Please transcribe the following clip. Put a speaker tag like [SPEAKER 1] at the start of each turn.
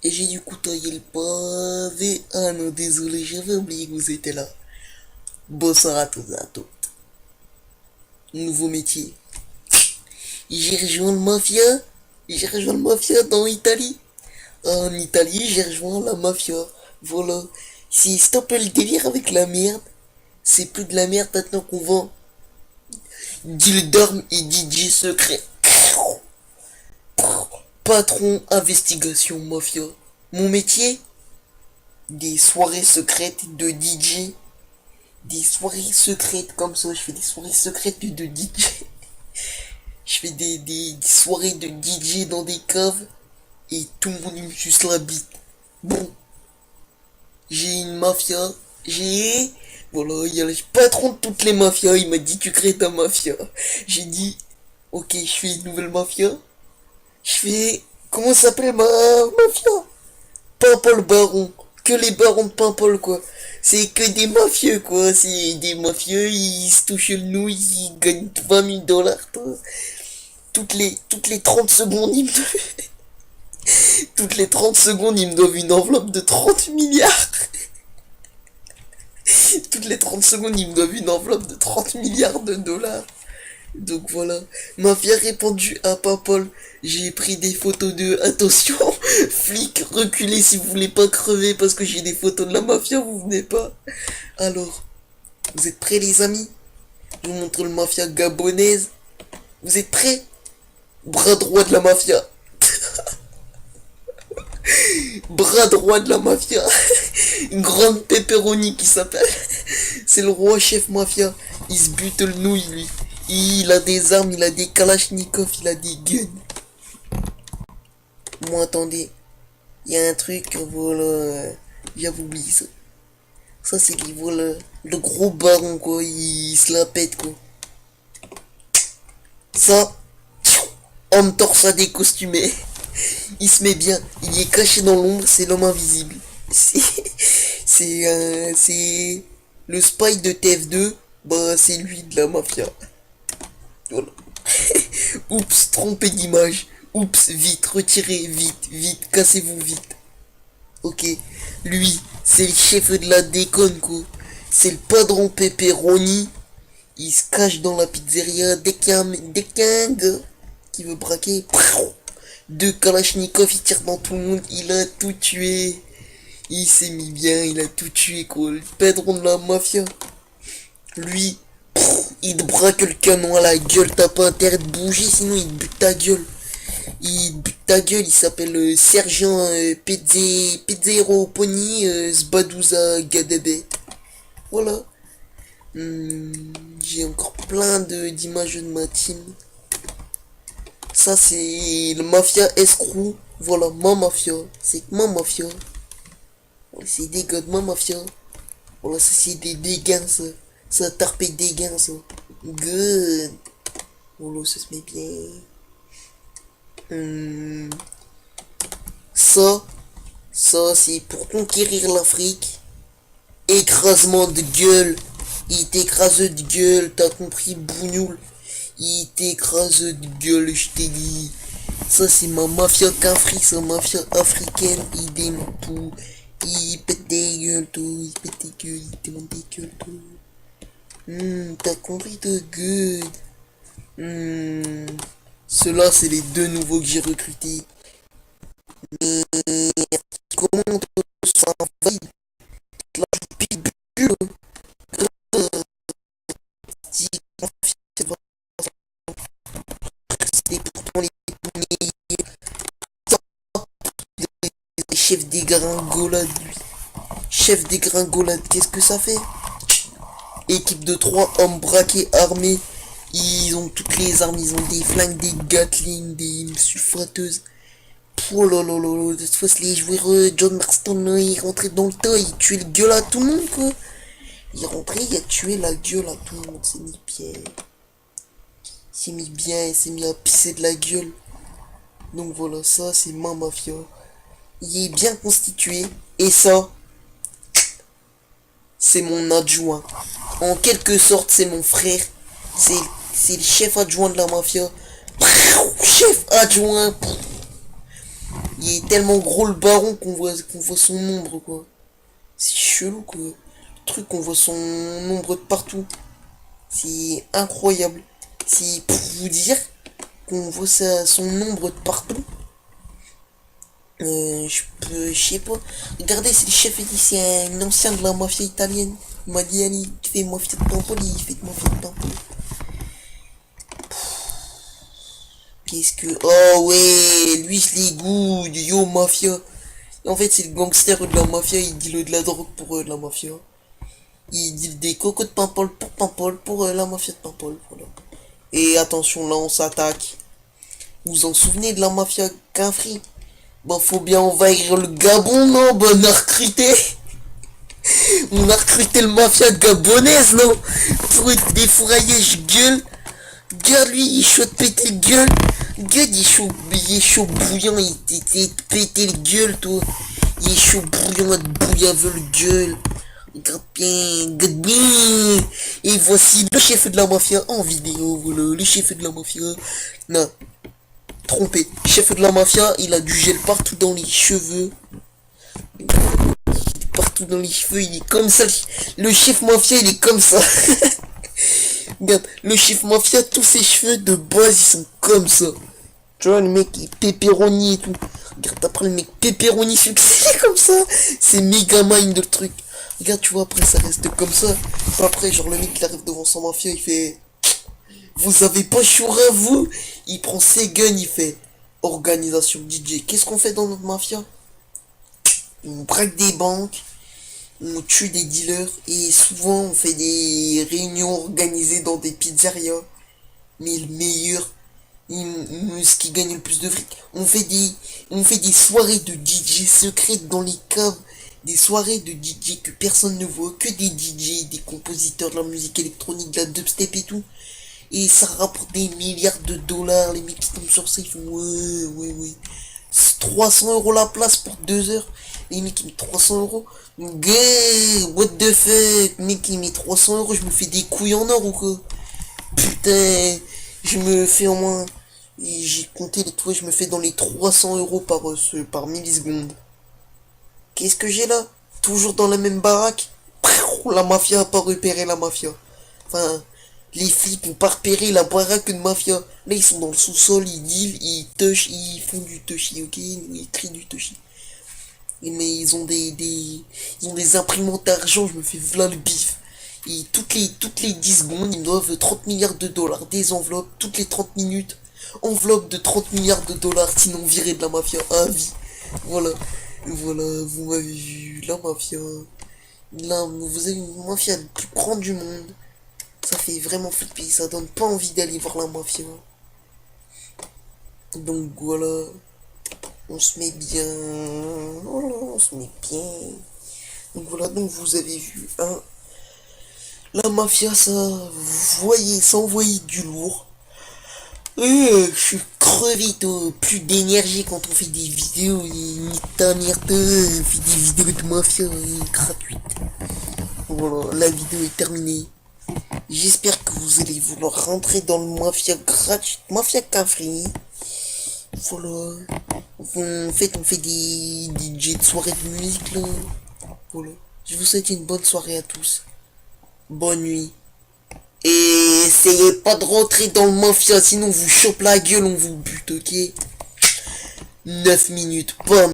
[SPEAKER 1] et j'ai dû couteiller le pavé. Ah non, désolé, j'avais oublié que vous étiez là. Bonsoir à tous et à toutes. Nouveau métier. J'ai rejoint le mafia. J'ai rejoint le mafia dans l'Italie. En Italie, j'ai rejoint la mafia. Voilà. C'est stop le délire avec la merde. C'est plus de la merde maintenant qu'on vend. Dildarm et DJ secret. Patron, investigation, mafia. Mon métier, des soirées secrètes de DJ. Des soirées secrètes comme ça. Je fais des soirées secrètes de DJ. Je fais des soirées de DJ dans des caves. Et tout le monde me suce la bite. Bon. J'ai une mafia. Voilà, il y a le patron de toutes les mafias. Il m'a dit tu crées ta mafia. J'ai dit ok, je fais une nouvelle mafia. Je fais... Comment s'appelle ma mafia? Paimpol Baron. Que les barons de Paimpol, quoi. C'est que des mafieux, quoi. C'est des mafieux, ils se touchent le nouille, ils gagnent 20 000 $. Toutes les 30 secondes, toutes les 30 secondes, ils me doivent une enveloppe de 30 milliards. Toutes les 30 secondes, ils me doivent une enveloppe de 30 milliards de dollars. Donc voilà, mafia répandu à Paimpol. J'ai pris des photos de... Attention, flic, reculez si vous voulez pas crever parce que j'ai des photos de la mafia, vous venez pas. Alors, vous êtes prêts les amis? Je vous montre le mafia gabonaise. Vous êtes prêts? Bras droit de la mafia. Bras droit de la mafia. Une grande pepperoni qui s'appelle. C'est le roi chef mafia. Il se bute le nouille lui. Il a des armes, il a des kalachnikov, il a des guns. Moi attendez, il y a un truc, voilà, j'avais oublié ça. Ça c'est qui, voilà, le gros baron quoi, il se la pète quoi. Ça, homme torse décostumé. Il se met bien, il est caché dans l'ombre, c'est l'homme invisible. C'est le spy de TF2, bah c'est lui de la mafia. Voilà. Oups, trompé d'image. Oups, vite, retirez, vite, vite, cassez-vous vite. Ok, lui, c'est le chef de la déconne, quoi. C'est le padron pepperoni. Il se cache dans la pizzeria dès qu'il y a un gars qui veut braquer. Deux Kalachnikov, il tire dans tout le monde. Il a tout tué. Il s'est mis bien, il a tout tué, quoi. Le padron de la mafia. Lui, il te braque le canon à la gueule, t'as pas intérêt de bouger, sinon il te bute ta gueule. Il te bute ta gueule, il s'appelle Sergent Pezzero Pony Sbadouza Gadebe. Voilà. J'ai encore plein d'images de ma team. Ça c'est le mafia escroc. Voilà, ma mafia. C'est ma mafia. Voilà, c'est des gars de ma mafia. Voilà, ça c'est des dégâts ça. Ça tarpe des gains ça. Good. Voilà, ça se met bien. Ça c'est pour conquérir l'Afrique. Écrasement de gueule. Il t'écrase de gueule, t'as compris, bougnoule. Il t'écrase de gueule, je t'ai dit. Ça c'est ma mafia qu'Afrique, c'est mafia africaine. Il démonte tout. Il pète des gueules, tout. Il pète des gueules, il démonte des gueules, tout. T'as compris de good. Ceux-là, c'est les deux nouveaux que j'ai recrutés. Comment ça va? Là, je pitbull. C'était pourtant les chefs des gringolades, lui. Chef des gringolades, qu'est-ce que ça fait? Équipe de 3 hommes braqués, armés. Ils ont toutes les armes, ils ont des flingues, des Gatling, des sulfateuses. Oh là là là là, cette fois les joueurs John Marston, il rentrait dans le tas, il tuait le gueule à tout le monde quoi. Il est rentré, il a tué la gueule à tout le monde, c'est mis bien. Il s'est mis bien, il s'est mis à pisser de la gueule. Donc voilà, ça c'est ma mafia. Il est bien constitué. Et ça, c'est mon adjoint. En quelque sorte, c'est mon frère. C'est le chef adjoint de la mafia. Chef adjoint. Il est tellement gros le baron qu'on voit son ombre, quoi. C'est chelou, quoi. Le truc, on voit son ombre de partout. C'est incroyable. C'est pour vous dire qu'on voit son ombre de partout. Je sais pas. Regardez, c'est le chef, c'est un ancien de la mafia italienne. Il m'a dit, allez, tu fais mafia de Pampol, il fait de mafia de Pampol. Qu'est-ce que... Oh ouais, lui, je l'ai good, yo, mafia. En fait, c'est le gangster de la mafia, il deal de la drogue pour la mafia. Il deal des cocos de Pampol pour la mafia de Pampol, voilà. Et attention, là, on s'attaque. Vous vous en souvenez de la mafia Quinfri? Bah, faut bien envahir le Gabon, non? Bah, on a recruté. On a recruté le mafia gabonaise, non? Pour être défouraillé, je gueule. Regarde, lui, il est chaud de péter le gueule. Regarde, il est chaud bouillant, il est pété le gueule, toi. Il est chaud bouillant, bouillave le gueule. Regarde bien. Et voici le chef de la mafia en vidéo, voilà, le chef de la mafia. Non, trompé. Chef de la mafia, il a du gel partout dans les cheveux. Partout dans les cheveux, il est comme ça. Le chef mafia, il est comme ça. Regarde, le chef mafia, tous ses cheveux de base, ils sont comme ça. Tu vois, le mec, il est pepperoni et tout. Regarde, après le mec pepperoni succès comme ça. C'est méga mind le truc. Regarde, tu vois, après, ça reste comme ça. Après, genre, le mec, il arrive devant son mafia, il fait... Vous avez pas choura, vous? Il prend ses guns, il fait... Organisation DJ. Qu'est-ce qu'on fait dans notre mafia? On braque des banques. On tue des dealers. Et souvent, on fait des réunions organisées dans des pizzerias. Mais le meilleur... ce qui gagne le plus de fric. On fait des soirées de DJ secrètes dans les caves. Des soirées de DJ que personne ne voit. Que des DJ, des compositeurs de la musique électronique, de la dubstep et tout. Et ça rapporte des milliards de dollars. Les mecs qui tombent sur ça, ils font ouais. 300 € la place pour 2 heures. Les mecs ils mettent 300 €. Gay, what the fuck. Mec il met 300 €, je me fais des couilles en or ou quoi? Putain, je me fais au moins... J'ai compté les toits, je me fais dans les 300 € par milliseconde. Qu'est-ce que j'ai là? Toujours dans la même baraque? La mafia a pas repéré la mafia. Enfin, les flics ont pas repéré la baraque de mafia. Là, ils sont dans le sous-sol, ils deal, ils touchent, ils font du touchy, ok? Ils trient du touchy. Mais ils ont ils ont des imprimantes d'argent, je me fais v'là le bif. Et toutes les 10 secondes, ils me doivent 30 milliards de dollars. Des enveloppes, toutes les 30 minutes. Enveloppe de 30 milliards de dollars, sinon viré de la mafia à vie. Voilà. Voilà, vous m'avez vu, la mafia. Là, vous avez une mafia la plus grande du monde. Ça fait vraiment flipper, ça donne pas envie d'aller voir la mafia. Donc voilà. On se met bien. Voilà, on se met bien. Donc voilà, donc vous avez vu, hein. La mafia, ça, vous voyez, ça envoyait du lourd. Je suis crevé, toi. Plus d'énergie quand on fait des vidéos. Ta merde, on fait des vidéos de mafia gratuites. Voilà, la vidéo est terminée. J'espère que vous allez vouloir rentrer dans le mafia gratuit. Mafia Quinfri. Voilà. En fait, on fait des DJ de soirée de musique, là. Voilà. Je vous souhaite une bonne soirée à tous. Bonne nuit. Et essayez pas de rentrer dans le mafia, sinon on vous chope la gueule, on vous bute, ok? 9 minutes, bam.